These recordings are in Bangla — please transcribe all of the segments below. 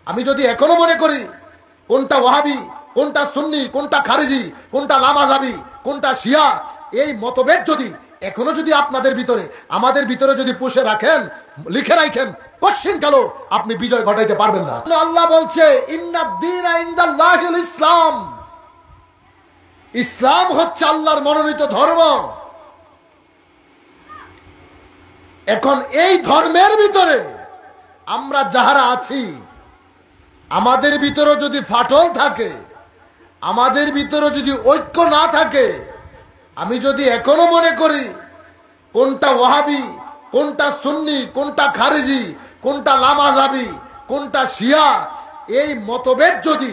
আমি যদি এখনো মনে করি কোনটা ওয়াহাবি, কোনটা সুন্নি, কোনটা খারিজি, কোনটা লামাযাবি, কোনটা শিয়া, এই মতভেদ যদি এখনো যদি আপনাদের ভিতরে আমাদের ভিতরে যদি পুষে রাখেন, লিখে রাখেন, কোশ্চিন কালো আপনি বিজয় ঘটাইতে পারবেন না। আল্লাহ বলছে ইন্নাদ-দীনা ইনদাল্লাহিল ইসলাম, ইসলাম হচ্ছে আল্লাহর মনোনীত ধর্ম। এখন এই ধর্মের ভিতরে আমরা যাহারা আছি, আমাদের ভিতরে যদি ফাটল থাকে, আমাদের ভিতরে যদি ঐক্য না থাকে, আমি যদি এখনো মনে করি কোনটা ওয়াহাবি, কোনটা সুন্নি, কোনটা খারিজি, কোনটা লামাযাবি, কোনটা শিয়া, এই মতভেদ যদি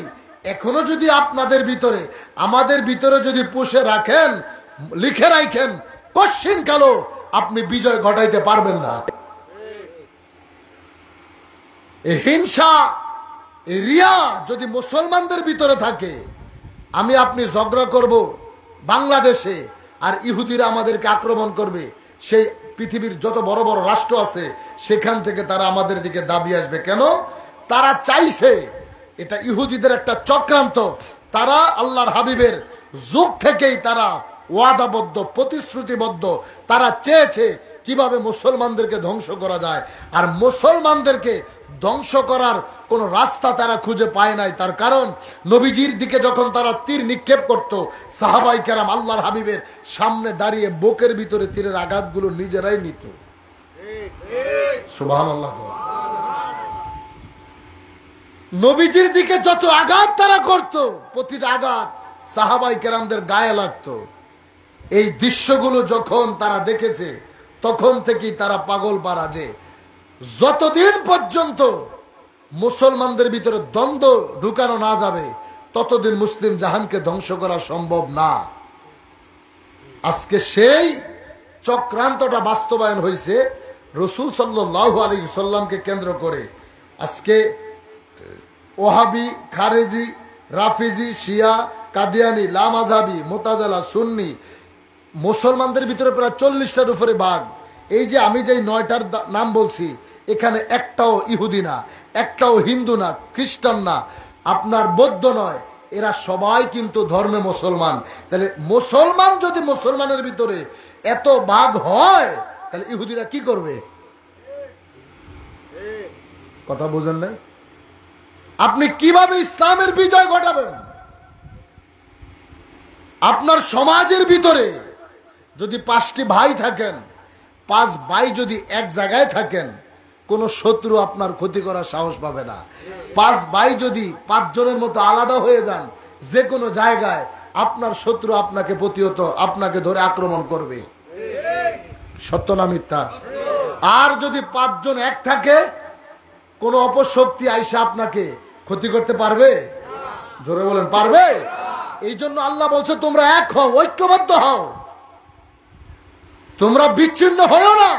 এখনো যদি আপনাদের ভিতরে আমাদের ভিতরে যদি পুষে রাখেন, লিখে রাখেন, কোশ্চিন কালো আপনি বিজয় ঘটাইতে পারবেন না। এই হিংসা, এই রিয়া যদি মুসলমানদের ভিতরে থাকে, আমি আপনি ঝগড়া করব বাংলাদেশে আর ইহুদিরা আমাদেরকে আক্রমণ করবে, সেই পৃথিবীর যত বড় বড় রাষ্ট্র আছে সেখান থেকে তারা আমাদের দিকে দাবি আসবে। কেন? তারা চাইছে, এটা ইহুদিদের একটা চক্রান্ত। তারা আল্লাহর হাবিবের যুগ থেকেই তারা ওয়াদাবদ্ধ, প্রতিশ্রুতিবদ্ধ। তারা চেয়েছে কিভাবে মুসলমানদেরকে ধ্বংস করা যায়, আর মুসলমানদেরকে ধ্বংস করার কোন রাস্তা তারা খুঁজে পায় নাই। তার কারণ নবীজির দিকে যখন তারা তীর নিক্ষেপ করত, সাহাবাই কেরাম আল্লাহর হাবিবের সামনে দাঁড়িয়ে বুকের ভিতরে তীরের আঘাতগুলো নিজেরাই নিত। সুবহানাল্লাহ। নবীজির দিকে যত আঘাত তারা করত, প্রতিটা আঘাত সাহাবাই কেরামদের গায়ে লাগতো। এই দৃশ্যগুলো যখন তারা দেখেছে, তখন থেকেই তারা পাগল পারা যে যতদিন পর্যন্ত মুসলমানদের ভিতরে দ্বন্দ্ব ঢুকানো না যাবে, ততদিন মুসলিম জাহানকে ধ্বংস করা সম্ভব না। আজকে সেই চক্রান্তটা বাস্তবায়ন হয়েছে রাসূল সাল্লাল্লাহু আলাইহি সাল্লামকে কেন্দ্র করে। আজকে ওয়াহাবি, খারেজি, রাফিজি, শিয়া, কাদিয়ানি, লামাযাবি, মুতাজিলা, সুন্নি, মুসলমানদের ভিতরে প্রায় 40টার উপরে ভাগ। এই যে আমি যে 9টার নাম বলছি, এখানে একটাও ইহুদি না, একটাও হিন্দু না, খ্রিস্টান না, আপনার বৌদ্ধ নয়, এরা সবাই কিন্তু ধর্মে মুসলমান। তাহলে মুসলমান যদি মুসলমানের ভিতরে এত ভাগ হয়, তাহলে ইহুদিরা কি করবে? কথা বুঝেন না? আপনি কিভাবে ইসলামের বিজয় ঘটাবেন? আপনার সমাজের ভিতরে যদি 5টি ভাই থাকেন, 5 ভাই যদি এক জায়গায় থাকেন, কোন শত্রু আপনার ক্ষতি করার সাহস পাবে না। 5 ভাই যদি 5 জনের মতো আলাদা হয়ে যান, যে কোনো জায়গায় আপনার শত্রু আপনাকে প্রতিহত, আপনাকে ধরে আক্রমণ করবে। সত্য না মিথ্যা? আর যদি 5 জন এক থাকে, কোন অপশক্তি আইসা আপনাকে ক্ষতি করতে পারবে? জোরে বলেন, পারবে? এই জন্য আল্লাহ বলছে তোমরা এক হও, ঐক্যবদ্ধ হও, তোমরা বিচ্ছিন্ন হও না।